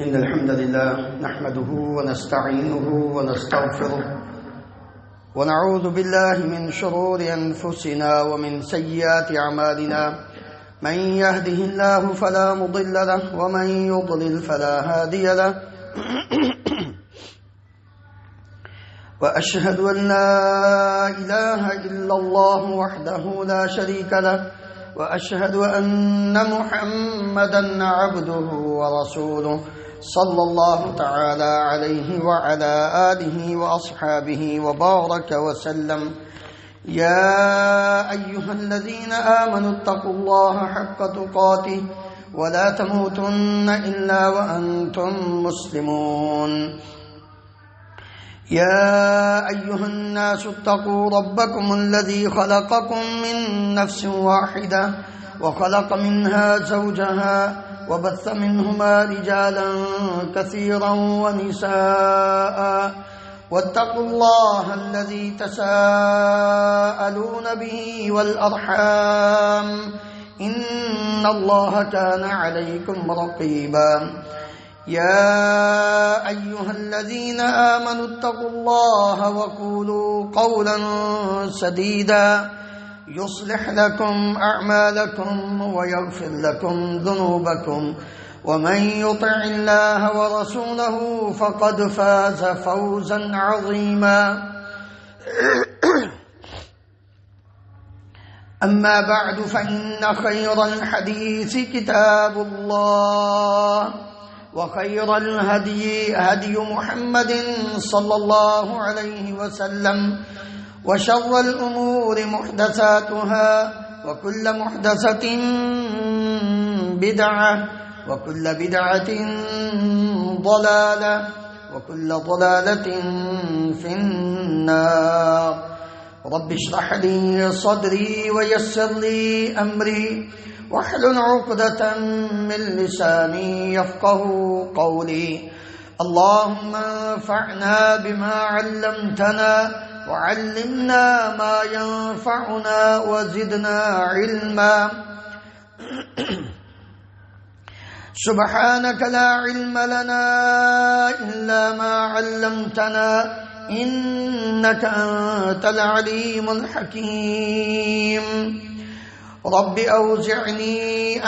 إن الحمد لله نحمده ونستعينه ونستغفره ونعوذ بالله من شرور أنفسنا ومن سيئات أعمالنا من يهده الله فلا مضل له ومن يضلل فلا هادي له وأشهد أن لا إله إلا الله وحده لا شريك له وأشهد أن محمدا عبده ورسوله صلى الله تعالى عليه وعلى آله وأصحابه وبارك وسلم يا أيها الذين آمنوا اتقوا الله حق تقاته ولا تموتن إلا وأنتم مسلمون يا أيها الناس اتقوا ربكم الذي خلقكم من نفس واحدة وخلق منها زوجها وبث منهما رجالا كثيرا ونساء واتقوا الله الذي تساءلون به والأرحام إن الله كان عليكم رقيبا يا أيها الذين آمنوا اتقوا الله وقولوا قولا سديدا يصلح لكم أعمالكم ويغفر لكم ذنوبكم ومن يطع الله ورسوله فقد فاز فوزا عظيما أما بعد فإن خير الحديث كتاب الله وخير الهدي هدي محمد صلى الله عليه وسلم وشر الأمور محدثاتها وكل محدثة بدعة وكل بدعة ضلالة وكل ضلالة في النار رب اشرح لي صدري ويسر لي أمري واحلل عقدة من لساني يفقه قولي اللهم انفعنا بما علمتنا وعلمنا ما ينفعنا وزدنا علما سبحانك لا علم لنا إلا ما علمتنا إنك أنت العليم الحكيم رب أوزعني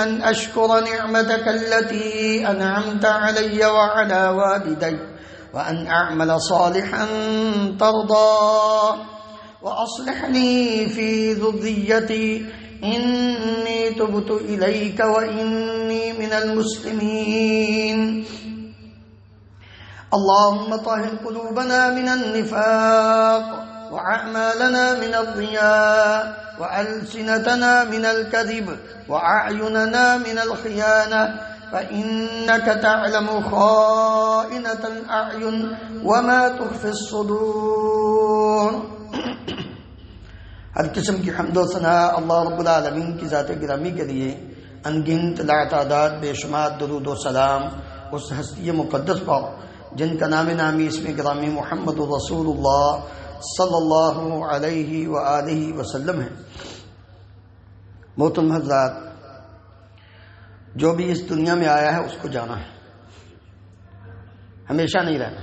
أن أشكر نعمتك التي أنعمت علي وعلى والدي وأن أعمل صالحا ترضى وأصلح لي في ذريتي إني تبت إليك وإني من المسلمين اللهم طهر قلوبنا من النفاق وأعمالنا من الرياء وألسنتنا من الكذب وأعيننا من الخيانة فإنك تعلم خائنة الأعين وما تخفي الصدور ہر قسم کی حمد و ثنا اللہ رب العالمین کی ذات گرامی کے لیے انگنت لا تعداد بے شمار درود و سلام اس ہستی مقدس پر جن کا نام نامی اسم گرامی محمد رسول اللہ صلی اللہ علیہ وآلہ وسلم ہے۔ محترم حضرات، جو بھی اس دنیا میں آیا ہے اس کو جانا ہے، ہمیشہ نہیں رہنا۔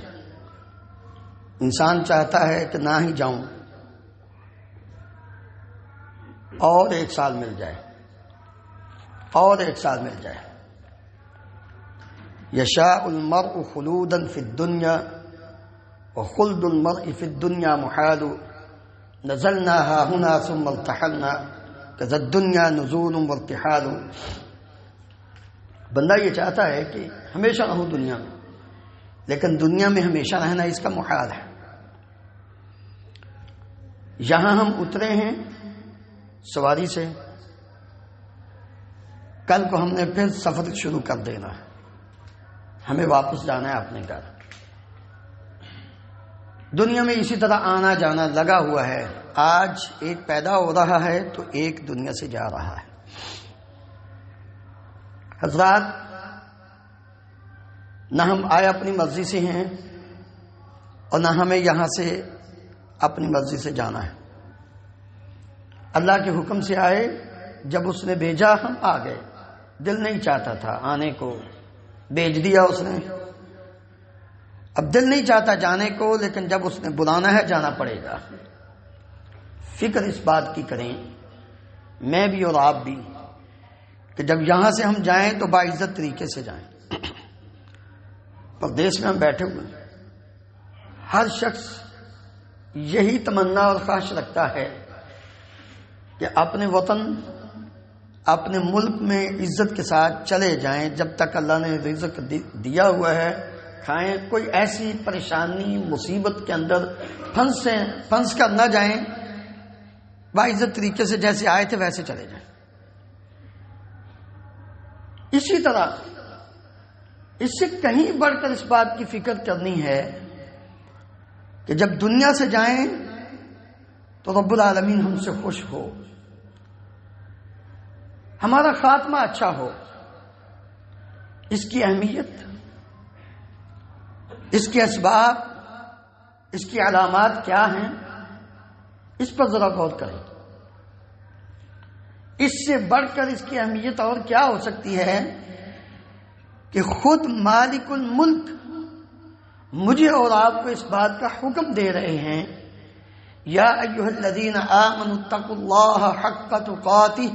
انسان چاہتا ہے کہ نہ ہی جاؤں اور 1 سال مل جائے اور 1 سال مل جائے۔ یشاء المرء خلودا فی الدنیا وخلد المرء فی الدنیا محال نزلنا هاهنا ثم ارتحلنا كذا الدنیا نزول وارتحال۔ بندہ یہ چاہتا ہے کہ ہمیشہ رہوں دنیا میں، لیکن دنیا میں ہمیشہ رہنا اس کا محال ہے۔ یہاں ہم اترے ہیں سواری سے، کل کو ہم نے پھر سفر شروع کر دینا ہے، ہمیں واپس جانا ہے اپنے گھر۔ دنیا میں اسی طرح آنا جانا لگا ہوا ہے، آج ایک پیدا ہو رہا ہے تو ایک دنیا سے جا رہا ہے۔ حضرات، نہ ہم آئے اپنی مرضی سے ہیں اور نہ ہمیں یہاں سے اپنی مرضی سے جانا ہے۔ اللہ کے حکم سے آئے، جب اس نے بھیجا ہم آ گئے، دل نہیں چاہتا تھا آنے کو، بھیج دیا اس نے. اب دل نہیں چاہتا جانے کو، لیکن جب اس نے بلانا ہے جانا پڑے گا. فکر اس بات کی کریں، میں بھی اور آپ بھی، کہ جب یہاں سے ہم جائیں تو باعزت طریقے سے جائیں. پردیس میں ہم بیٹھے ہوئے ہیں، ہر شخص یہی تمنا اور خواہش رکھتا ہے کہ اپنے وطن، اپنے ملک میں عزت کے ساتھ چلے جائیں. جب تک اللہ نے رزق دیا ہوا ہے کھائیں، کوئی ایسی پریشانی مصیبت کے اندر پھنس کر نہ جائیں، باعزت طریقے سے جیسے آئے تھے ویسے چلے جائیں. اسی طرح اس سے کہیں بڑھ کر اس بات کی فکر کرنی ہے کہ جب دنیا سے جائیں تو رب العالمین ہم سے خوش ہو، ہمارا خاتمہ اچھا ہو. اس کی اہمیت، اس کے اسباب، اس کی علامات کیا ہیں، اس پر ذرا غور کریں. اس سے بڑھ کر اس کی اہمیت اور کیا ہو سکتی ہے کہ خود مالک الملک مجھے اور آپ کو اس بات کا حکم دے رہے ہیں، یا ایھا الذین آمنوا اتقوا اللہ حق تقاتہ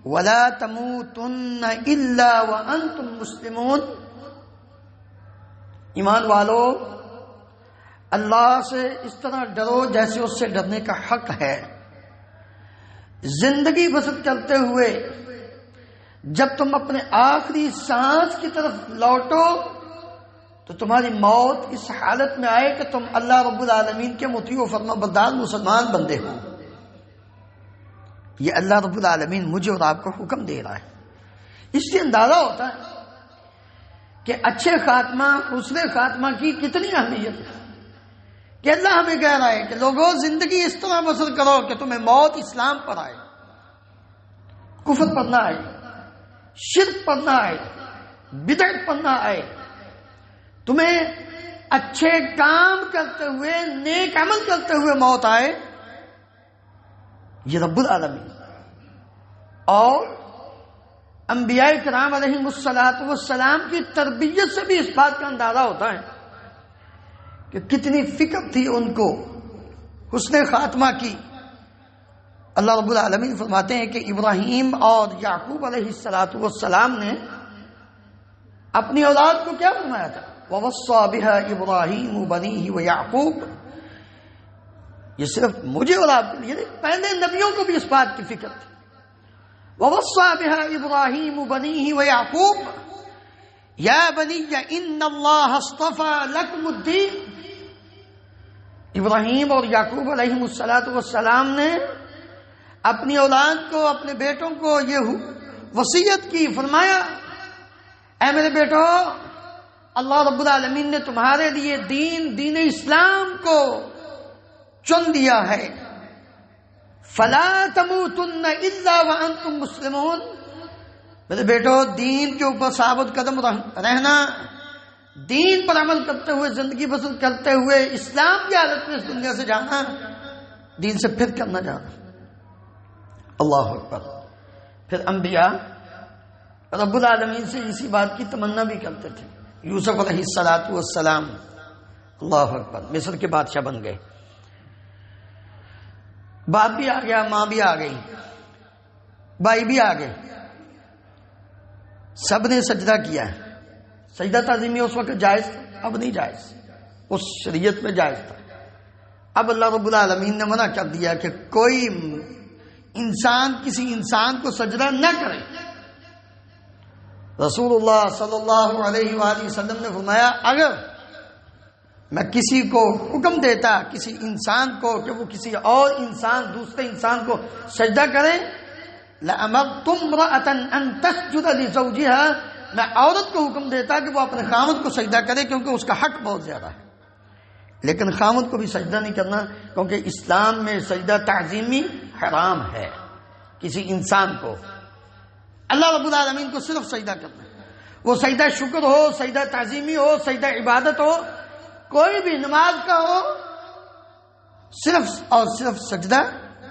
ولا تموتن الا وانتم مسلمون. ایمان والو، اللہ سے اس طرح ڈرو جیسے اس سے ڈرنے کا حق ہے. زندگی بسر کرتے ہوئے جب تم اپنے آخری سانس کی طرف لوٹو تو تمہاری موت اس حالت میں آئے کہ تم اللہ رب العالمین کے مطیع و فرما بردار مسلمان بندے ہو. یہ اللہ رب العالمین مجھے اور آپ کو حکم دے رہا ہے. اس سے اندازہ ہوتا ہے کہ اچھے خاتمہ، حسن خاتمہ کی کتنی اہمیت ہے. کہ اللہ ہمیں کہہ رہا ہے کہ لوگوں زندگی اس طرح بسر کرو کہ تمہیں موت اسلام پر آئے، کفر پر نہ آئے، شرک پر نہ آئے، بدعت پر نہ آئے. تمہیں اچھے کام کرتے ہوئے، نیک عمل کرتے ہوئے موت آئے. یہ رب العالمین اور انبیاء کرام علیہم الصلاۃ کی تربیت سے بھی اس بات کا اندازہ ہوتا ہے کہ کتنی فکر تھی ان کو حسن خاتمہ کی. اللہ رب العالمین فرماتے ہیں کہ ابراہیم اور یعقوب علیہ السلام نے اپنی اولاد کو کیا فرمایا تھا؟ وَوَصَّى بِهَا إِبْرَاهِيمُ بَنِيهِ وَيَعْقُوبُ. یہ صرف مجھے اور آپ کے لیے نہیں، پہلے نبیوں کو بھی اس بات کی فکر تھی. وَوَصَّى بِهَا إِبْرَاهِيمُ بَنِيهِ وَيَعْقُوبُ يَا بَنِيَّ إِنَّ اللَّهَ اصْطَفَى لَكُمُ الدِّينَ. ابراہیم اور یعقوب علیہم السلام نے اپنی اولاد کو، اپنے بیٹوں کو یہ وصیت کی، فرمایا اے میرے بیٹو، اللہ رب العالمین نے تمہارے لیے دین اسلام کو چن دیا ہے. فلا تموتن الا وانتم مسلمون. میرے بیٹو، دین کے اوپر ثابت قدم رہنا، دین پر عمل کرتے ہوئے، زندگی بسر کرتے ہوئے، اسلام کی حالت میں اس دنیا سے جانا، دین سے پھر کرنا جانا. اللہ اکبر. پھر انبیاء رب العالمین سے اسی بات کی تمنا بھی کرتے تھے. یوسف علیہ السلام، اللہ اکبر، مصر کے بادشاہ بن گئے. باپ بھی آ گیا، ماں بھی آ گئی، بھائی بھی آ گئے، سب نے سجدہ کیا. سجدہ تعظیمی اس وقت جائز تھا، اب نہیں جائز، اس شریعت میں جائز تھا. اب اللہ رب العالمین نے منع کر دیا کہ کوئی انسان کسی انسان کو سجدہ نہ کرے. رسول اللہ صلی اللہ علیہ وآلہ وسلم نے فرمایا اگر میں کسی کو حکم دیتا کسی انسان کو کہ وہ کسی اور دوسرے انسان کو سجدہ کرے، لَأَمَرْتُ امْرَأَةً أَن تَسْجُدَ لِزَوْجِهَا، میں عورت کو حکم دیتا کہ وہ اپنے خاوند کو سجدہ کرے کیونکہ اس کا حق بہت زیادہ ہے. لیکن خاوند کو بھی سجدہ نہیں کرنا کیونکہ اسلام میں سجدہ تعظیمی حرام ہے. کسی انسان کو اللہ رب العالمین کو صرف سجدہ کرنا ہے، وہ سجدہ شکر ہو، سجدہ تعظیمی ہو، سجدہ عبادت ہو، کوئی بھی نماز کا ہو، صرف اور صرف سجدہ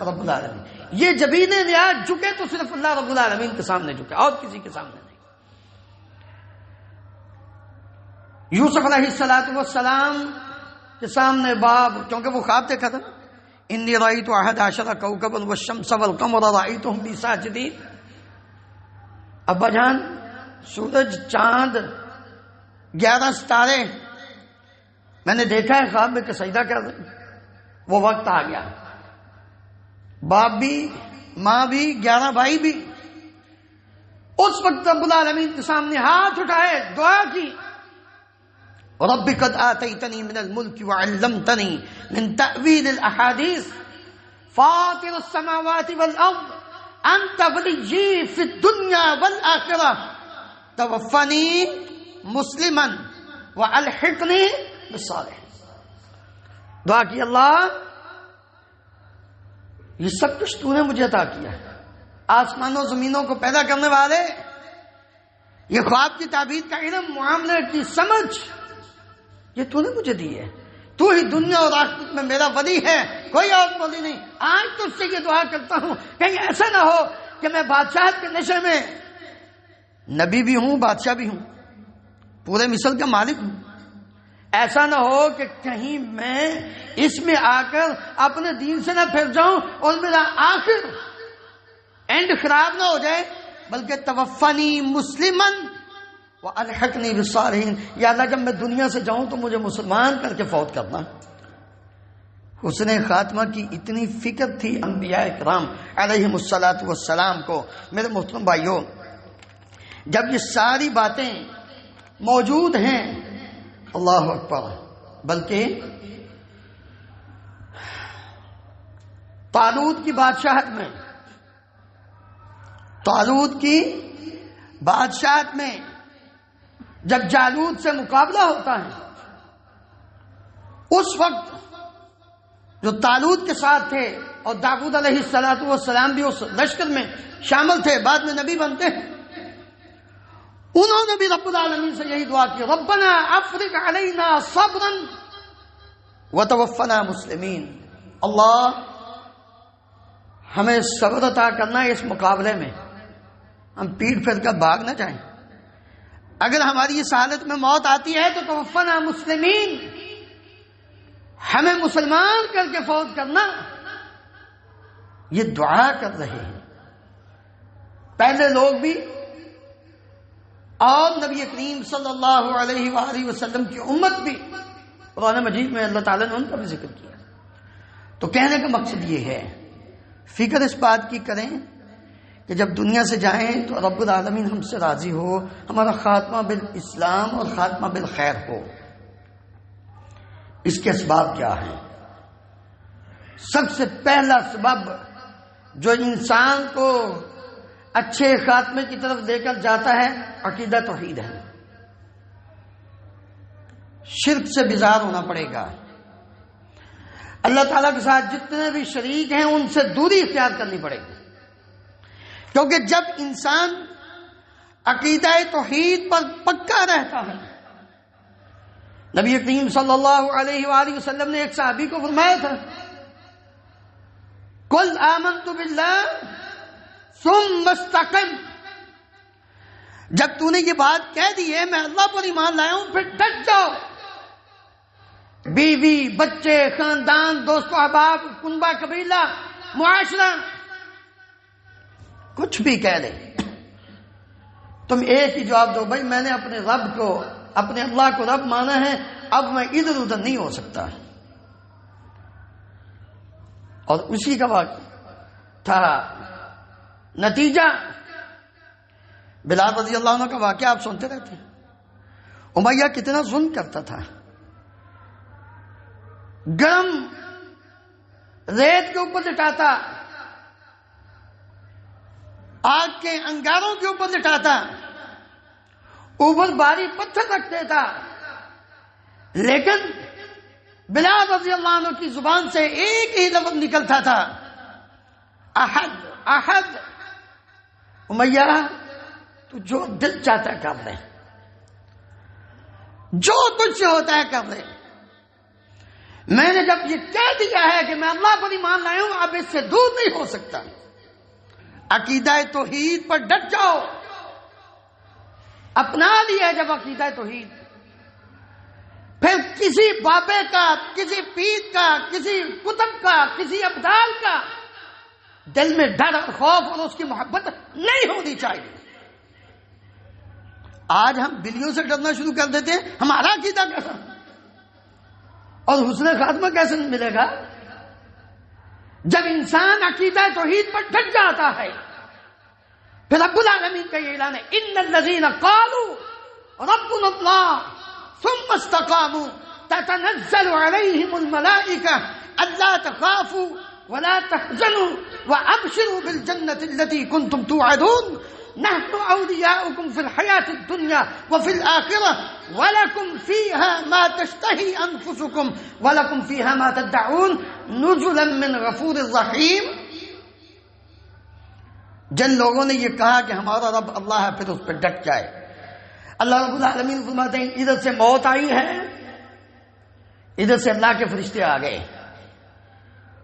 رب العالمین. یہ جبین نیاز جھکے تو صرف اللہ رب العالمین کے سامنے جھکے، اور کسی کے سامنے نہیں. یوسف علیہ السلام کے سامنے باپ، کیونکہ وہ خواب دیکھا تھا، انی رأیت احد عشر کوکبا والشمس والقمر رأیتهم لی ساجدین، ابا جان سورج، چاند، 11 ستارے میں نے دیکھا ہے خواب میں کہ سجدہ کر رہے ہیں۔ وہ وقت آ گیا، باپ بھی، ماں بھی، 11 بھائی بھی، اس وقت رب العالمین کے سامنے ہاتھ اٹھائے، دعا کی، رب قد آتیتنی من الملک وعلمتنی من تأویل الاحادیث فاطر السماوات والارض انت ولی فی الدنیا والآخرہ توفنی مسلما والحقنی بالصالحین۔ دعا کی، اللہ یہ سب کچھ تو نے مجھے عطا کیا ہے، آسمانوں زمینوں کو پیدا کرنے والے، یہ خواب کی تعبیر کا علم، معاملے کی سمجھ، یہ تو نے مجھے دی ہے، تو ہی دنیا اور آخرت میں میرا ولی ہے، کوئی اور ولی نہیں۔ آج تجھ سے یہ دعا کرتا ہوں کہیں ایسا نہ ہو کہ میں بادشاہت کے نشے میں نبی بھی ہوں، بادشاہ بھی ہوں، پورے مصر کا مالک ہوں، ایسا نہ ہو کہ کہیں میں اس میں آ کر اپنے دین سے نہ پھر جاؤں اور میرا آخر اینڈ خراب نہ ہو جائے، بلکہ توفنی مسلمن والحقنی بالصالحین، یا اللہ جب میں دنیا سے جاؤں تو مجھے مسلمان کر کے فوت کرنا۔ حسن خاتمہ کی اتنی فکر تھی انبیاء کرام علیہم السلام کو۔ میرے محترم بھائیوں، جب یہ ساری باتیں موجود ہیں، اللہ اکبر، بلکہ طالوت کی بادشاہت میں، طالوت کی بادشاہت میں جب جالوت سے مقابلہ ہوتا ہے، اس وقت جو طالوت کے ساتھ تھے، اور داؤد علیہ السلام بھی اس لشکر میں شامل تھے، بعد میں نبی بنتے ہیں، انہوں نے بھی رب العالمین سے یہی دعا کی، ربنا افرغ علینا صبرا وتوفنا مسلمین، اللہ ہمیں صبر عطا کرنا ہے اس مقابلے میں، ہم پیٹ پھیر کر بھاگ نہ جائیں، اگر ہماری اس حالت میں موت آتی ہے تو توفنا مسلمین، ہمیں مسلمان کر کے فوت کرنا۔ یہ دعا کر رہے ہیں پہلے لوگ بھی، اور نبی کریم صلی اللہ علیہ وآلہ وسلم کی امت بھی، قرآن مجید میں اللہ تعالیٰ نے ان کا بھی ذکر کیا۔ تو کہنے کا مقصد یہ ہے، فکر اس بات کی کریں کہ جب دنیا سے جائیں تو رب العالمین ہم سے راضی ہو، ہمارا خاتمہ بالاسلام اور خاتمہ بالخیر ہو۔ اس کے اسباب کیا ہیں؟ سب سے پہلا سبب جو انسان کو اچھے خاتمے کی طرف لے کر جاتا ہے، عقیدہ توحید ہے۔ شرک سے بیزار ہونا پڑے گا، اللہ تعالیٰ کے ساتھ جتنے بھی شریک ہیں ان سے دوری اختیار کرنی پڑے گی، کیونکہ جب انسان عقیدہ توحید پر پکا رہتا ہے، نبی کریم صلی اللہ علیہ وآلہ وسلم نے ایک صحابی کو فرمایا تھا، قل آمنت باللہ ثم استقم، جب تو نے یہ بات کہہ دی ہے میں اللہ پر ایمان لایا ہوں، پھر ڈٹ جاؤ، بیوی، بچے، خاندان، دوست و احباب، کنبہ، قبیلہ، معاشرہ، کچھ بھی کہہ دے، تم ایک ہی جواب دو، بھائی میں نے اپنے رب کو، اپنے اللہ کو رب مانا ہے، اب میں ادھر ادھر نہیں ہو سکتا۔ اور اسی کا وقت تھا نتیجہ، بلال رضی اللہ عنہ کا واقعہ آپ سنتے رہتے ہیں، امیہ کتنا ظلم کرتا تھا، گرم ریت کے اوپر لٹاتا، آگ کے انگاروں کے اوپر لٹاتا، اوپر بھاری پتھر رکھ دیتا، لیکن بلال رضی اللہ عنہ کی زبان سے ایک ہی لفظ نکلتا تھا، احد احد۔ امیہ تو جو دل چاہتا ہے کر لے، جو کچھ ہوتا ہے کر لے، میں نے جب یہ کہہ دیا ہے کہ میں اللہ پر ایمان لایا ہوں، اب اس سے دور نہیں ہو سکتا، عقیدہ توحید پر ڈٹ جاؤ، اپنا لیا جب عقیدہ توحید، کسی بابے کا، کسی پیر کا، کسی کتب کا، کسی ابدال کا دل میں ڈر اور خوف اور اس کی محبت نہیں ہونی چاہیے۔ آج ہم بلیوں سے ڈرنا شروع کر دیتے ہیں، ہمارا عقیدہ کیسا اور حسن خاتمہ کیسے ملے گا؟ جب انسان عقیدہ توحید پر ڈٹ جاتا ہے، پھر رب العالمین کا یہ اعلان ہے ان الذین قالوا ربنا اللہ ثم استقاموا تتنزل علیہم الملائکہ الا تخافوا ولا تحزنوا وابشروا بالجنة التي كنتم توعدون نحن اولیاؤکم فی الحیاة الدنیا وفی الآخرہ ولکم فیہا ما تشتہی انفسکم ولکم فیہا ما تدعون نزلا من غفور الرحیم۔ جن لوگوں نے یہ کہا کہ ہمارا رب اللہ ہے، پھر اس پہ ڈٹ جائے۔ اللہ رب العالمین فرماتے ہیں ادھر سے موت آئی ہے، ادھر سے اللہ کے فرشتے آ گئے،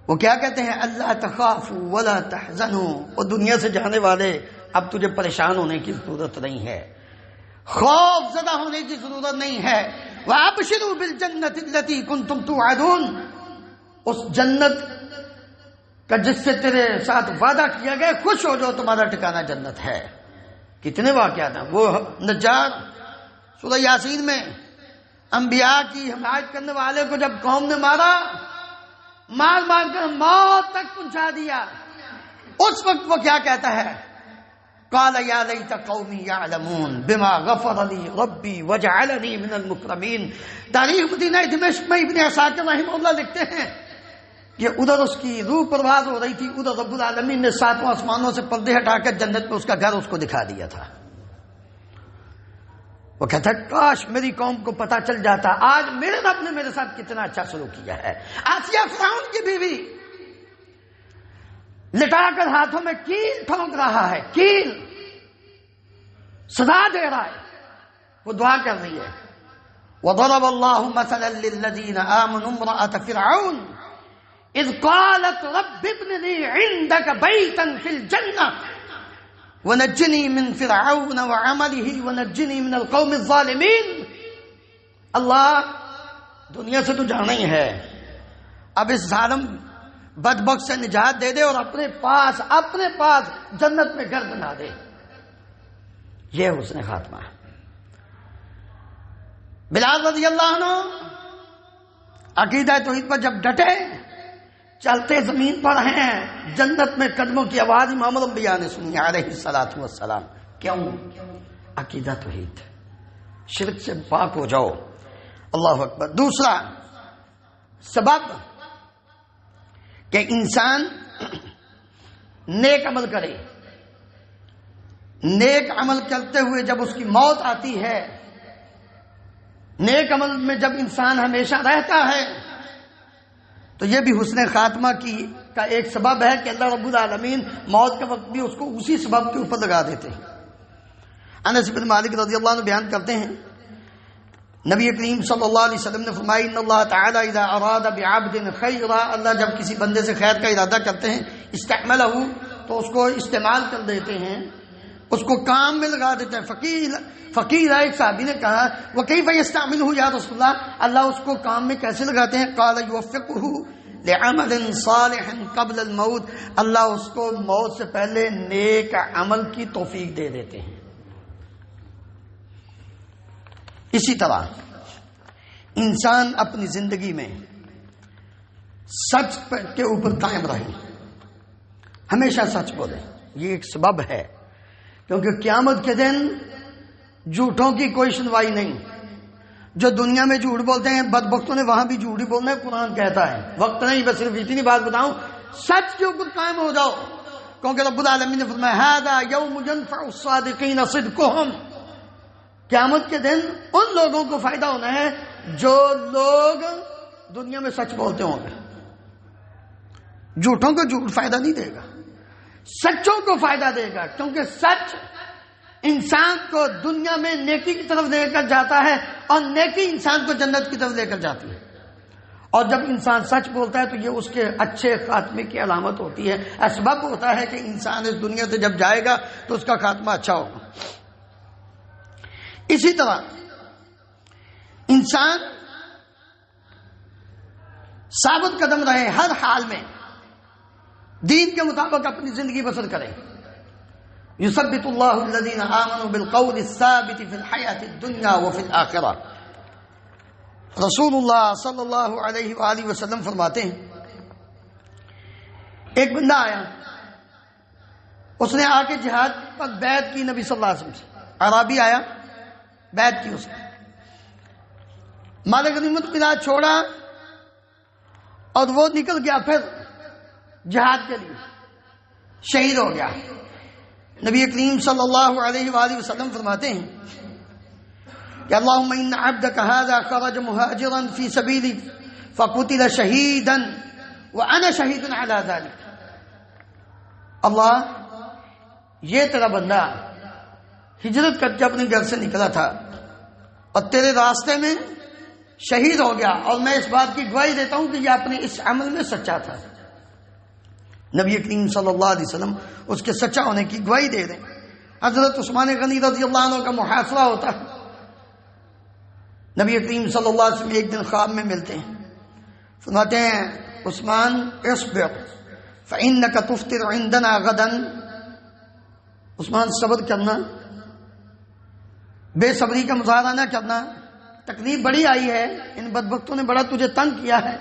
وہ کیا کہتے ہیں اللہ تخافوا ولا تحزنوا، اور دنیا سے جانے والے اب تجھے پریشان ہونے کی ضرورت نہیں ہے، خوف زدہ ہونے کی ضرورت نہیں ہے۔ وَأَبْشِرُوا بِالْجَنَّةِ الَّتِي كُنْتُمْ تُوعَدُونَ، اس جنت کا جس سے تیرے ساتھ وعدہ کیا گیا، خوش ہو جو تمہارا ٹھکانہ جنت ہے۔ کتنے واقعات ہیں، وہ نجار سورہ یاسین میں انبیاء کی حمایت کرنے والے کو جب قوم نے مارا، مار مار کر موت تک پہنچا دیا، اس وقت وہ کیا کہتا ہے قال یا لیت قومی یعلمون بما غفر لی ربی وجعلنی من المکرمین۔ تاریخ مدینہ دمشق میں ابن عساکر رحمہ اللہ لکھتے ہیں کہ ادھر اس کی روح پرواز ہو رہی تھی، ادھر رب العالمین نے ساتوں آسمانوں سے پردے ہٹا کر جنت میں اس کا گھر اس کو دکھا دیا تھا۔ وہ کہتا ہے کاش میری قوم کو پتا چل جاتا آج میرے رب نے میرے ساتھ کتنا اچھا سلوک کیا ہے۔ آسیہ فرعون کی بیوی لٹا کر ہاتھوں میں کیل ٹھونک رہا ہے، کیل سزا دے رہا ہے، وہ دعا کر رہی ہے وضرب اللہ مثلا للذین آمنوا امرأة فرعون اذ قالت رب ابن لي عندك بيتا في الجنة ونجني من فرعون وعمله ونجني من القوم الظالمين۔ اللہ دنیا سے تو جانا ہی ہے، اب اس ظالم بدبخت سے نجات دے دے اور اپنے پاس جنت میں گھر بنا دے۔ یہ حسن خاتمہ ہے۔ بلال رضی اللہ عنہ عقیدہ توحید پر جب ڈٹے، چلتے زمین پر ہیں، جنت میں قدموں کی آواز امام الانبیاء نے سنی علیہ الصلوۃ والسلام۔ کیوں؟ عقیدہ توحید، شرک سے پاک ہو جاؤ۔ اللہ اکبر۔ دوسرا سبب کہ انسان نیک عمل کرے، نیک عمل کرتے ہوئے جب اس کی موت آتی ہے، نیک عمل میں جب انسان ہمیشہ رہتا ہے، تو یہ بھی حسن خاتمہ کا ایک سبب ہے کہ اللہ رب العالمین موت کے وقت بھی اس کو اسی سبب کے اوپر لگا دیتے ہیں۔ انس بن مالک رضی اللہ عنہ بیان کرتے ہیں نبی کریم صلی اللہ علیہ وسلم نے فرمایا ان اللہ تعالی اذا اراد بعبد خیرا، اللہ جب کسی بندے سے خیر کا ارادہ کرتے ہیں استعملہ، تو اس کو استعمال کر دیتے ہیں، اس کو کام میں لگا دیتے ہیں۔ فقیر ایک صحابی نے کہا وکیف یستعملہ یا رسول اللہ، اللہ اس کو کام میں کیسے لگاتے ہیں؟ قال یوفقہ لعمل صالح قبل الموت، اللہ اس کو موت سے پہلے نیک عمل کی توفیق دے دیتے ہیں۔ اسی طرح انسان اپنی زندگی میں سچ کے اوپر قائم رہے، ہمیشہ سچ بولے، یہ ایک سبب ہے، کیونکہ قیامت کے دن جھوٹوں کی کوئی سنوائی نہیں۔ جو دنیا میں جھوٹ بولتے ہیں بدبختوں نے وہاں بھی جھوٹ ہی بولنا ہے، قرآن کہتا ہے۔ وقت نہیں، بس صرف اتنی بات بتاؤں، سچ کے اوپر قائم ہو جاؤ، کیونکہ رب العالمین نے فرمایا ھذا یوم ينفع الصادقین صدقهم، قیامت کے دن ان لوگوں کو فائدہ ہونا ہے جو لوگ دنیا میں سچ بولتے ہوں گے۔ جھوٹوں کو جھوٹ فائدہ نہیں دے گا، سچوں کو فائدہ دے گا، کیونکہ سچ انسان کو دنیا میں نیکی کی طرف لے کر جاتا ہے اور نیکی انسان کو جنت کی طرف لے کر جاتی ہے۔ اور جب انسان سچ بولتا ہے تو یہ اس کے اچھے خاتمے کی علامت ہوتی ہے، اسباب ہوتا ہے کہ انسان اس دنیا سے جب جائے گا تو اس کا خاتمہ اچھا ہوگا۔ اسی طرح انسان ثابت قدم رہے، ہر حال میں دین کے مطابق اپنی زندگی بسر کریں. یثبت اللہ الذین آمنوا بالقول الثابت فی الحیاۃ الدنیا وفی الآخرہ. رسول اللہ صلی اللہ علیہ وآلہ وسلم فرماتے ہیں ایک بندہ آیا، اس نے آ کے جہاد پر بیعت کی نبی صلی اللہ علیہ وسلم سے. عربی آیا، بیعت کی اس نے، مال غنیمت ملا چھوڑا اور وہ نکل گیا پھر جہاد کے لیے، شہید ہو گیا. نبی کریم صلی اللہ علیہ وآلہ وسلم فرماتے ہیں کہ اللہم ان عبدک ھذا خرج مہاجرا فی سبیلک فقتل شہیدا وانا شہید علی ذلک. اللہ، یہ تیرا بندہ ہجرت کر کے اپنے گھر سے نکلا تھا اور تیرے راستے میں شہید ہو گیا، اور میں اس بات کی گواہی دیتا ہوں کہ یہ اپنے اس عمل میں سچا تھا. نبی کریم صلی اللہ علیہ وسلم اس کے سچا ہونے کی گواہی دے دیں. حضرت عثمان غنی رضی اللہ عنہ کا محاصرہ ہوتا ہے. نبی کریم صلی اللہ علیہ وسلم ایک دن خواب میں ملتے ہیں، فرماتے ہیں عثمان اصبر فإنک تفطر عندنا غدا. عثمان صبر کرنا، بے صبری کا مظاہرہ نہ کرنا. تکلیف بڑی آئی ہے، ان بدبختوں نے بڑا تجھے تنگ کیا ہے،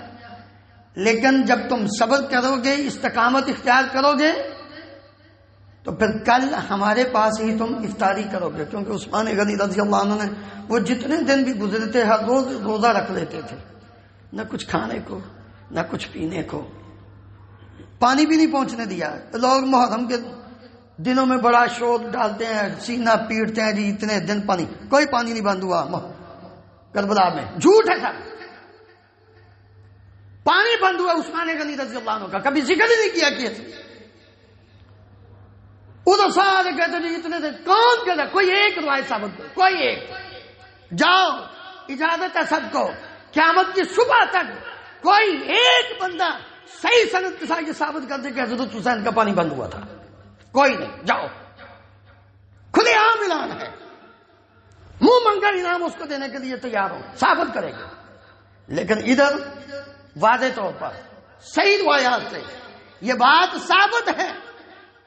لیکن جب تم صبر کرو گے، استقامت اختیار کرو گے، تو پھر کل ہمارے پاس ہی تم افطاری کرو گے. کیونکہ عثمان غنی رضی اللہ عنہ نے وہ جتنے دن بھی گزرے تھے ہر روز روزہ رکھ لیتے تھے، نہ کچھ کھانے کو نہ کچھ پینے کو، پانی بھی نہیں پہنچنے دیا. لوگ محرم کے دنوں میں بڑا شور ڈالتے ہیں، سینہ پیٹتے ہیں، جی اتنے دن پانی، کوئی پانی نہیں بند ہوا کربلا میں. جھوٹ ہے سب، پانی بند ہوا عثمان غنی رضی اللہ عنہ کا، کبھی ذکر ہی نہیں کیا کہ ادھر سارے کہتے ہیں اتنے دن. کون کہتا؟ کوئی ایک روایت ثابت کرو، کوئی ایک. جاؤ، اجازت ہے سب کو، قیامت کی صبح تک کوئی ایک بندہ صحیح سند کے ساتھ یہ ثابت کر دے کہ حضرت حسین کا پانی بند ہوا تھا. کوئی نہیں. جاؤ، کھلے عام اعلان ہے، منہ منگا انعام اس کو دینے کے لیے تیار ہو، ثابت کرے گا. لیکن ادھر واضح طور پر صحیح روایات سے یہ بات ثابت ہے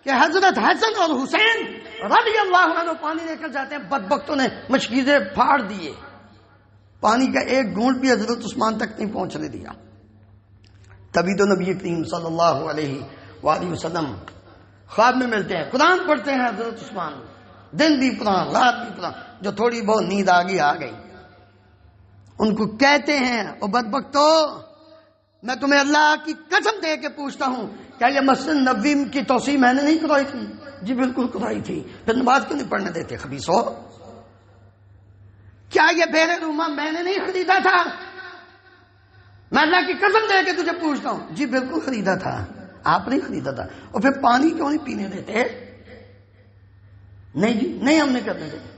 کہ حضرت حسن اور حسین رضی اللہ عنہ پانی لے کر جاتے ہیں، بدبختوں نے مشکیزیں پھاڑ دیے، پانی کا ایک گھونٹ بھی حضرت عثمان تک نہیں پہنچنے دیا. تبھی تو نبی کریم صلی اللہ علیہ وآلہ وسلم خواب میں ملتے ہیں، قرآن پڑھتے ہیں حضرت عثمان، دن بھی قرآن رات بھی قرآن. جو تھوڑی بہت نیند آ گئی، ان کو کہتے ہیں او بدبختو، میں تمہیں اللہ کی قسم دے کے پوچھتا ہوں، کیا یہ مسجد نبوی کی توسیع میں نے نہیں کرائی تھی؟ جی بالکل کرائی تھی. پھر نماز کیوں نہیں پڑھنے دیتے خبیثو؟ کیا یہ بیر روما میں نے نہیں خریدا تھا؟ میں اللہ کی قسم دے کے تجھے پوچھتا ہوں. جی بالکل خریدا تھا. آپ نہیں خریدا تھا. اور پھر پانی کیوں نہیں پینے دیتے؟ نہیں جی نہیں، ہم نے کرنے دیتے.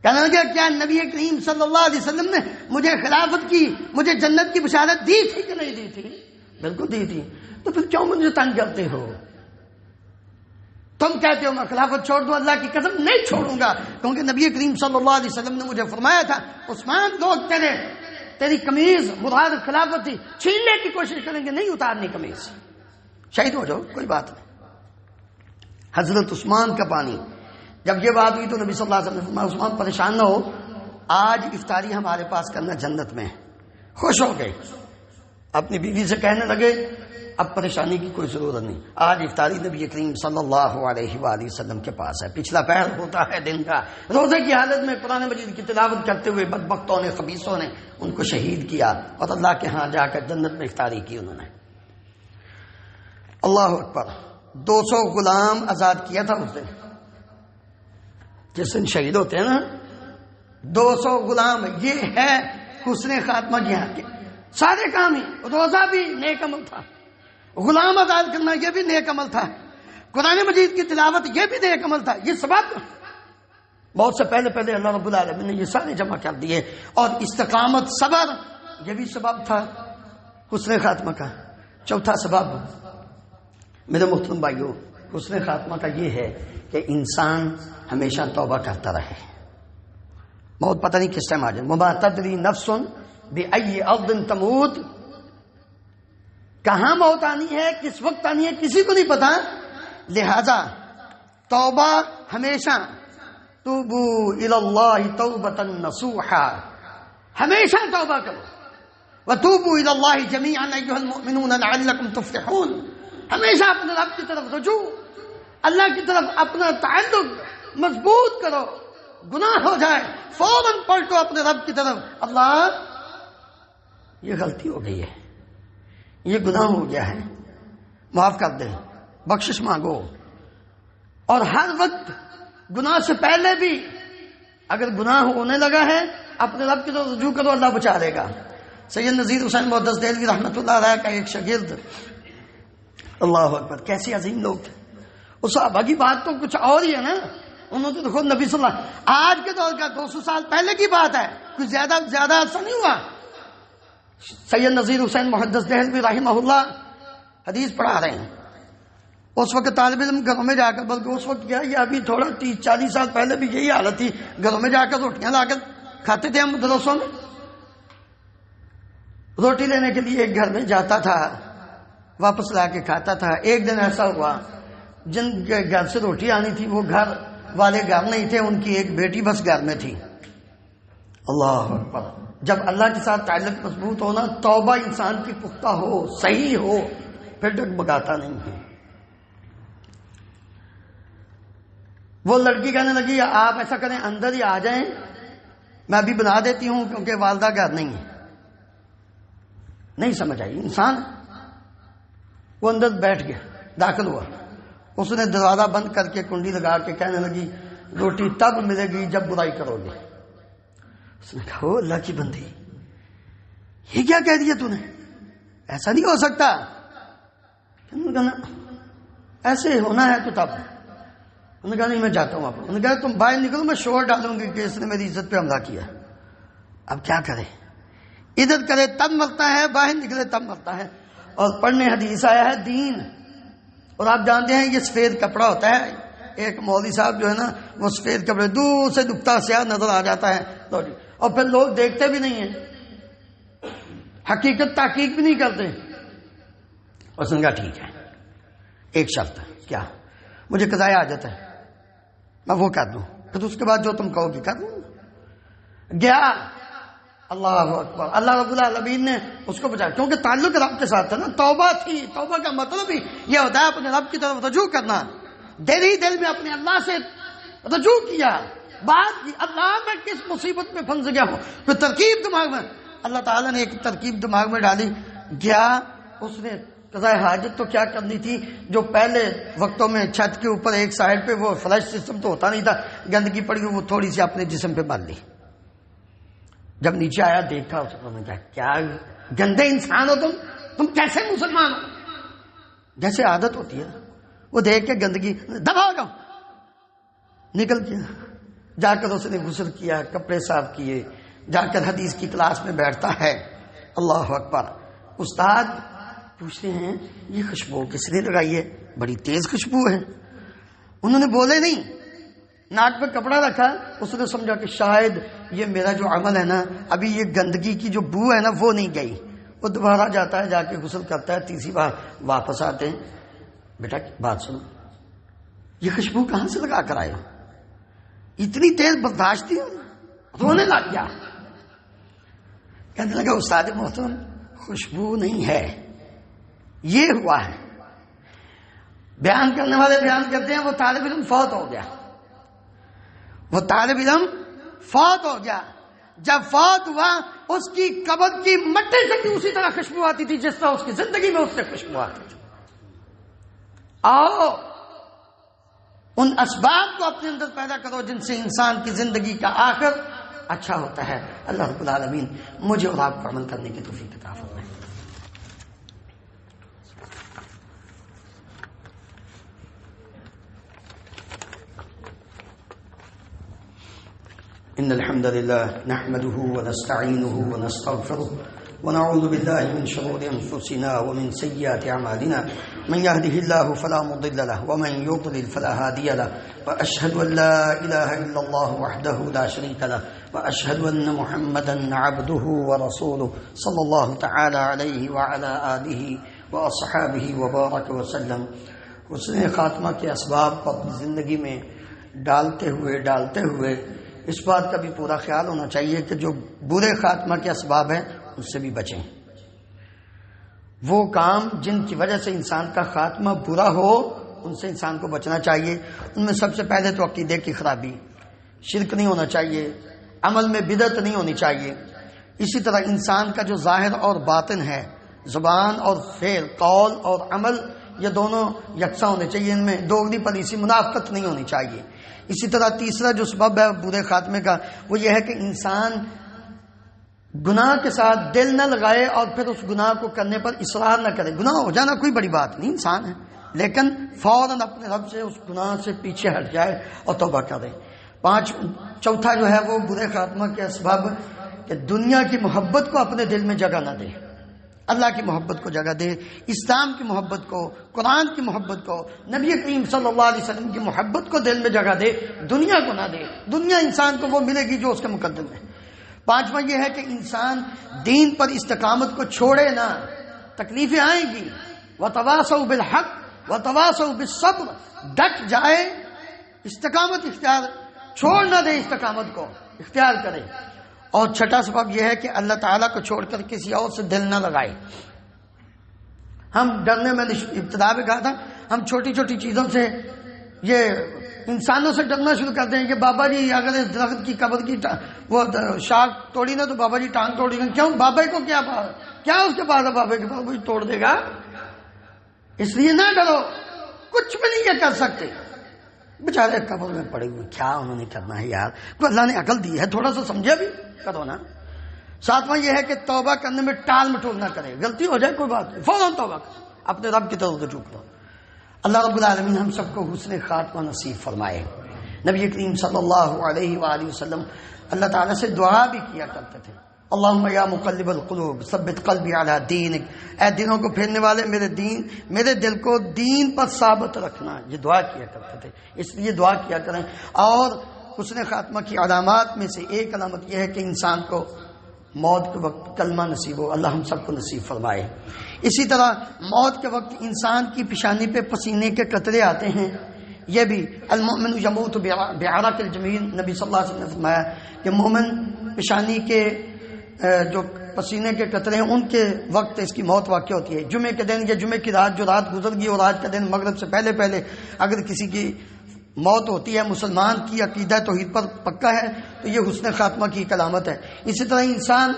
کہنے لگا کیا نبی کریم صلی اللہ علیہ وسلم نے مجھے خلافت کی، مجھے جنت کی بشارت دی تھی کہ نہیں دی تھی؟ بالکل دی تھی. تو پھر کیوں مجھے تنگ کرتے ہو؟ تم کہتے ہو میں خلافت چھوڑ دوں، اللہ کی قسم نہیں چھوڑوں گا، کیونکہ نبی کریم صلی اللہ علیہ وسلم نے مجھے فرمایا تھا عثمان لوگ تیری قمیض مراد خلافت تھی چھیننے کی کوشش کریں گے، نہیں اتارنی قمیض، شہید ہو جاؤ، کوئی بات نہیں. حضرت عثمان کا پانی. جب یہ بات ہوئی تو نبی صلی اللہ علیہ وسلم نے فرمایا عثمان پریشان نہ ہو، آج افطاری ہمارے پاس کرنا جنت میں. خوش ہو گئے، اپنی بیوی سے کہنے لگے اب پریشانی کی کوئی ضرورت نہیں، آج افطاری نبی کریم صلی اللہ علیہ وآلہ وسلم کے پاس ہے. پچھلا پہر ہوتا ہے دن کا، روزے کی حالت میں قرآن مجید کی تلاوت کرتے ہوئے بدبختوں نے خبیثوں نے ان کو شہید کیا اور اللہ کے ہاں جا کر جنت میں افطاری کی انہوں نے. اللہ اکبر. 200 غلام آزاد کیا تھا اس دن، جس دن شہید ہوتے ہیں نا 200 غلام. یہ ہے حسن خاتمہ جہاد کے سارے کام ہی. روزہ بھی نیک عمل تھا، غلام آزاد کرنا یہ بھی نیک عمل تھا، قرآن مجید کی تلاوت یہ بھی نیک عمل تھا. یہ سبب بہت سے پہلے اللہ رب العالمین نے یہ سارے جمع کر دیے. اور استقامت صبر یہ بھی سبب تھا حسن خاتمہ کا. چوتھا سبب میرے محترم بھائیو حسن خاتمہ کا یہ ہے کہ انسان ہمیشہ توبہ کرتا رہے. بہت پتہ نہیں کس ٹائم آ جائے. وما تدری نفس بأي أرض تموت. کہاں موت آنی ہے، کس وقت آنی ہے، کسی کو نہیں پتا. لہذا توبہ ہمیشہ، توبو الی اللہ توبۃ نصوحا، ہمیشہ توبہ کرو. وتوبوا الی اللہ جمیعا ایھا المؤمنون لعلکم تفلحون. ہمیشہ اپنے رب کی طرف رجوع، اللہ کی طرف اپنا تعلق مضبوط کرو. گناہ ہو جائے فوراً پلٹو اپنے رب کی طرف، اللہ یہ غلطی ہو گئی ہے، یہ گناہ ہو گیا ہے، معاف کر دے، بخشش مانگو. اور ہر وقت گناہ سے پہلے بھی اگر گناہ ہونے لگا ہے اپنے رب کی طرف رجوع کرو، اللہ بچا لے گا. سید نذیر حسین محدث دہلوی رحمۃ اللہ علیہ کا ایک شاگرد، اللہ اکبر کیسے عظیم لوگ تھے. اس صحابہ کی بات تو کچھ اور ہی ہے نا. انہوں نے تو خود نبی صلی اللہ، آج کے دور کا 200 سال پہلے کی بات ہے، کچھ زیادہ عرصہ نہیں ہوا. سید نذیر حسین محدث دہلوی رحمہ اللہ حدیث پڑھا رہے ہیں. اس وقت طالب علم گھروں میں جا کر، بلکہ اس وقت کیا یہ ابھی تھوڑا 30-40 سال پہلے بھی یہی حالت تھی، گھروں میں جا کر روٹیاں لا کر کھاتے تھے ہم مدرسوں میں. روٹی لینے کے لیے ایک گھر میں جاتا تھا، واپس لا کے کھاتا تھا. ایک دن ایسا ہوا جن کے گھر سے روٹی آنی تھی وہ گھر والے گھر نہیں تھے، ان کی ایک بیٹی بس گھر میں تھی. اللہ اکبر. جب اللہ کے ساتھ تعلق مضبوط ہونا، توبہ انسان کی پختہ ہو، صحیح ہو، پھر ڈگمگاتا نہیں ہے. وہ لڑکی کہنے لگی آپ ایسا کریں اندر ہی آ جائیں، میں ابھی بنا دیتی ہوں کیونکہ والدہ گھر نہیں ہے. نہیں سمجھ آئی انسان. وہ اندر بیٹھ گیا، داخل ہوا. اس نے دروازہ بند کر کے کنڈی لگا کے کہنے لگی روٹی تب ملے گی جب برائی کرو گے. اس نے کہا او اللہ کی بندی، یہ کیا کہہ دیا تو نے، ایسا نہیں ہو سکتا. ایسے ہونا ہے تو تب. انہوں نے کہا نہیں میں جاتا ہوں. آپ انہوں نے کہا تم باہر نکلو، میں شور ڈالوں گی کہ اس نے میری عزت پہ حملہ کیا. اب کیا کرے، عزت کرے تب مرتا ہے، باہر نکلے تب مرتا ہے. اور پڑھنے حدیث آیا ہے دین. اور آپ جانتے ہیں یہ سفید کپڑا ہوتا ہے. ایک مولوی صاحب جو ہے نا وہ سفید کپڑے دور سے دکھتا سیاہ نظر آ جاتا ہے، اور پھر لوگ دیکھتے بھی نہیں ہیں، حقیقت تحقیق بھی نہیں کرتے. اس نے کہا ٹھیک ہے، ایک شرط ہے. کیا؟ مجھے قضائے حاجت ہے، میں وہ کر دوں، پھر اس کے بعد جو تم کہو گی کر دوں. گیا. اللہ اکبر. اللہ رب العالمین نے اس کو بچایا کیونکہ تعلق رب کے ساتھ تھا نا. توبہ تھی. توبہ کا مطلب ہی یہ ہوتا ہے اپنے رب کی طرف رجوع کرنا. دل ہی دل میں اپنے اللہ سے رجوع کیا، بات کی اللہ میں کس مصیبت میں پھنس گیا ہوں، کوئی ترکیب دماغ میں، اللہ تعالیٰ نے ایک ترکیب دماغ میں ڈالی. گیا اس نے قضائے حاجت تو کیا کرنی تھی، جو پہلے وقتوں میں چھت کے اوپر ایک سائڈ پہ وہ فلش سسٹم تو ہوتا نہیں تھا، گندگی پڑی وہ تھوڑی سی اپنے جسم پہ ڈال لی. جب نیچے آیا دیکھا اس نے کہا کیا گندے انسان ہو تم کیسے مسلمان ہو. جیسے عادت ہوتی ہے وہ دیکھ کے گندگی دبا گا، نکل گیا. جا کر اس نے غسل کیا، کپڑے صاف کیے، جا کر حدیث کی کلاس میں بیٹھتا ہے. اللہ اکبر. استاد پوچھتے ہیں یہ خوشبو کس نے لگائی ہے، بڑی تیز خوشبو ہے. انہوں نے بولے نہیں، ناک پہ کپڑا رکھا. اس نے سمجھا کہ شاید یہ میرا جو عمل ہے نا، ابھی یہ گندگی کی جو بو ہے نا وہ نہیں گئی. وہ دوبارہ جاتا ہے، جا کے غسل کرتا ہے، تیسری بار واپس آتے ہیں. بیٹا بات سنو، یہ خوشبو کہاں سے لگا کر آئے ہو، اتنی تیز برداشت تھی. رونے لگ گیا. کہنے لگا استاد محترم خوشبو نہیں ہے، یہ ہوا ہے. بیان کرنے والے بیان کرتے ہیں وہ طالب علم فوت ہو گیا. وہ طالب علم فوت ہو گیا. جب فوت ہوا اس کی قبر کی مٹی سے بھی اسی طرح خوشبو آتی تھی جس طرح اس کی زندگی میں اس سے خوشبو آتی تھی. آؤ ان اسباب کو اپنے اندر پیدا کرو جن سے انسان کی زندگی کا آخر اچھا ہوتا ہے. اللہ رب العالمین مجھے اور آپ کو عمل کرنے کی توفیق عطا فرمائے. إن الحمد لله نحمده ونستعينه ونستغفره ونعوذ بالله من شرور أنفسنا ومن سيئات أعمالنا من يهده الله فلا مضل له ومن يضلل فلا هادي له وأشهد أن لا إله إلا الله وحده لا شريك له وأشهد أن محمدا عبده ورسوله صلى الله تعالى عليه وعلى آله وأصحابہ وبارک وسلم۔ حسن خاتمہ کے اسباب کو اپنی زندگی میں ڈالتے ہوئے اس بات کا بھی پورا خیال ہونا چاہیے کہ جو برے خاتمہ کے اسباب ہیں ان سے بھی بچیں۔ وہ کام جن کی وجہ سے انسان کا خاتمہ برا ہو ان سے انسان کو بچنا چاہیے۔ ان میں سب سے پہلے تو عقیدے کی خرابی، شرک نہیں ہونا چاہیے، عمل میں بدعت نہیں ہونی چاہیے۔ اسی طرح انسان کا جو ظاہر اور باطن ہے، زبان اور فعل، قول اور عمل، یہ دونوں یکساں ہونے چاہیے، ان میں دوگنی پلیسی منافقت نہیں ہونی چاہیے۔ اسی طرح تیسرا جو سبب ہے برے خاتمے کا وہ یہ ہے کہ انسان گناہ کے ساتھ دل نہ لگائے اور پھر اس گناہ کو کرنے پر اصرار نہ کرے۔ گناہ ہو جانا کوئی بڑی بات نہیں، انسان ہے، لیکن فوراً اپنے رب سے اس گناہ سے پیچھے ہٹ جائے اور توبہ کرے۔ چوتھا جو ہے وہ برے خاتمہ کے اسباب کہ دنیا کی محبت کو اپنے دل میں جگہ نہ دے، اللہ کی محبت کو جگہ دے، اسلام کی محبت کو، قرآن کی محبت کو، نبی کریم صلی اللہ علیہ وسلم کی محبت کو دل میں جگہ دے، دنیا کو نہ دے۔ دنیا انسان کو وہ ملے گی جو اس کے مقدم ہے۔ پانچواں یہ ہے کہ انسان دین پر استقامت کو چھوڑے نہ، تکلیفیں آئیں گی، وتواصوا بالحق وتواصوا بالصبر، ڈٹ جائے، استقامت اختیار، چھوڑ نہ دے، استقامت کو اختیار کرے۔ اور چھٹا سبب یہ ہے کہ اللہ تعالیٰ کو چھوڑ کر کسی اور سے دل نہ لگائے۔ ہم ڈرنے میں ابتدا میں کہا تھا، ہم چھوٹی چھوٹی چیزوں سے، یہ انسانوں سے ڈرنا شروع کرتے ہیں کہ بابا جی اگر اس درخت کی قبر کی وہ شاخ توڑی نا تو بابا جی ٹانگ توڑی نا۔ کیوں؟ بابا کو کیا اس کے پاس ہے؟ بابا کے پاس وہی توڑ دے گا۔ اس لیے نہ ڈرو، کچھ بھی نہیں یہ کر سکتے، بیچارے قبر میں پڑے ہوئے، کیا انہوں نے کرنا ہے یار، کوئی اللہ نے عقل دی ہے، تھوڑا سا سمجھے بھی کرو نا۔ ساتواں یہ ہے کہ توبہ کرنے میں ٹال مٹول نہ کرے، غلطی ہو جائے کوئی بات نہیں، فوراً توبہ کرو، اپنے رب کی طرف رجوع کرو۔ اللہ رب العالمین ہم سب کو حسن خاتمہ نصیب فرمائے۔ نبی کریم صلی اللہ علیہ وآلہ وسلم اللہ تعالیٰ سے دعا بھی کیا کرتے تھے، اللہم یا مقلب القلوب ثبت قلبی علی دینک، اے دلوں کو پھیرنے والے میرے دل کو دین پر ثابت رکھنا، یہ دعا کیا کرتے تھے۔ اس لیے دعا کیا کریں۔ اور حسن خاتمہ کی علامات میں سے ایک علامت یہ ہے کہ انسان کو موت کے وقت کلمہ نصیب ہو، اللہ ہم سب کو نصیب فرمائے۔ اسی طرح موت کے وقت انسان کی پیشانی پہ پسینے کے قطرے آتے ہیں، یہ بھی المؤمن یموت بعرق الجبین، نبی صلی اللہ علیہ وسلم نے فرمایا کہ مومن پیشانی کے جو پسینے کے قطرے ہیں ان کے وقت اس کی موت واقع ہوتی ہے۔ جمعے کے دن یا جمعے کی رات جو رات گزر گئی اور آج کا دن مغرب سے پہلے اگر کسی کی موت ہوتی ہے، مسلمان کی عقیدہ توحید پر پکا ہے، تو یہ حسن خاتمہ کی ایک علامت ہے۔ اسی طرح انسان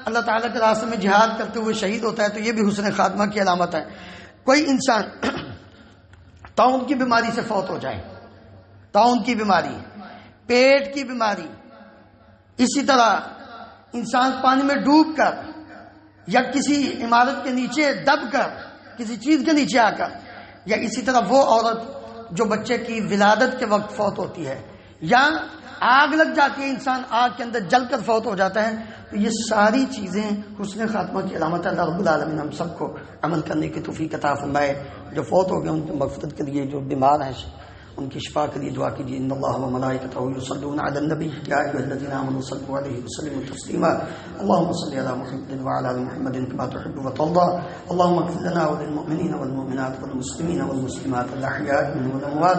اللہ تعالیٰ کے راستے میں جہاد کرتے ہوئے شہید ہوتا ہے تو یہ بھی حسن خاتمہ کی علامت ہے۔ کوئی انسان طاعون کی بیماری سے فوت ہو جائے، طاعون کی بیماری، پیٹ کی بیماری، اسی طرح انسان پانی میں ڈوب کر یا کسی عمارت کے نیچے دب کر، کسی چیز کے نیچے آ کر، یا اسی طرح وہ عورت جو بچے کی ولادت کے وقت فوت ہوتی ہے، یا آگ لگ جاتی ہے، انسان آگ کے اندر جل کر فوت ہو جاتا ہے، تو یہ ساری چیزیں حسن خاتمہ کی علامت ہے۔ اللہ رب العالمین ہم سب کو عمل کرنے کی توفیق عطا فرمائے۔ جو فوت ہو گئے ان کی مغفرت کے لیے، جو بیمار ہیں ان کی شفا کے لیے دعا کیجیے۔ ان اللہ و ملائکتہ یصلون علی النبی یا ایھا الذین آمنوا صلوا علیہ وسلموا تسلیما۔ اللهم صل علی محمد وعلى ال محمد كما تحب وترضى۔ اللهم اغفر لنا وللمؤمنین والمؤمنات والمسلمین والمسلمات الاحیاء منهم والاموات۔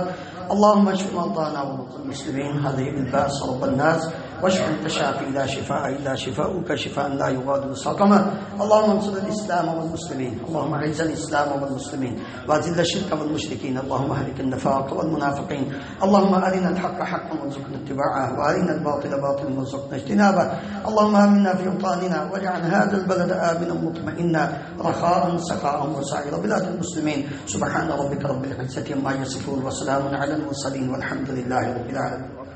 اللهم اشف مرضانا ومرضى المسلمين، هذه الباس رب الناس، واشف انت شافي لا شفاء الا شفاؤك شفاء لا يغادر سقما۔ اللهم انصر الاسلام والمسلمين، اللهم اعز الاسلام والمسلمين واذل الشرك والمشركين، اللهم اهلك النفاق والمنافقين، اللهم ارنا الحق حقا وارزقنا اتباعه، وارنا الباطل باطلا وارزقنا اجتنابه، اللهم امنا في اوطاننا واجعل هذا البلد امنا مطمئنا رخاء سخاء وسائر بلاد المسلمين، سبحان ربك رب العزة عما يصفون وسلام على المرسلين والحمد لله رب العالمين۔